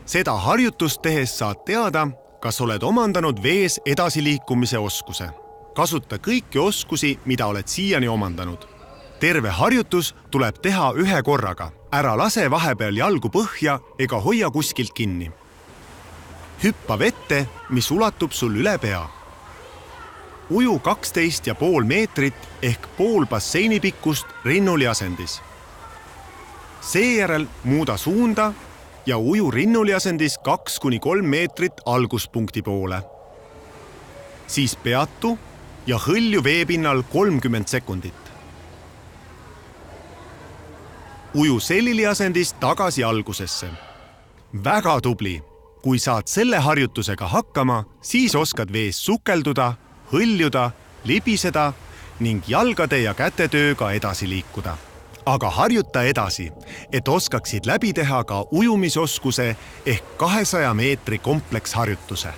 Seda harjutust tehes saad teada, kas oled omandanud vees edasiliikumise oskuse. Kasuta kõiki oskusi, mida oled siiani omandanud. Terve harjutus tuleb teha ühe korraga. Ära lase vahepeal jalgu põhja ega hoia kuskilt kinni. Hüppa vette, mis ulatub sul üle pea. Uju 12,5 meetrit ehk pool basseini pikkust rinnuli asendis. Seejärel muuda suunda ja uju rinnuli asendis 2-3 meetrit alguspunkti poole. Siis peatu ja hõlju veepinnal 30 sekundit. Uju selili asendis tagasi algusesse. Väga tubli! Kui saad selle harjutusega hakkama, siis oskad vees sukelduda, hõljuda, libiseda ning jalgade ja kätetööga edasi liikuda. Aga harjuta edasi, et oskaksid läbi teha ka ujumisoskuse ehk 200 meetri kompleksharjutuse.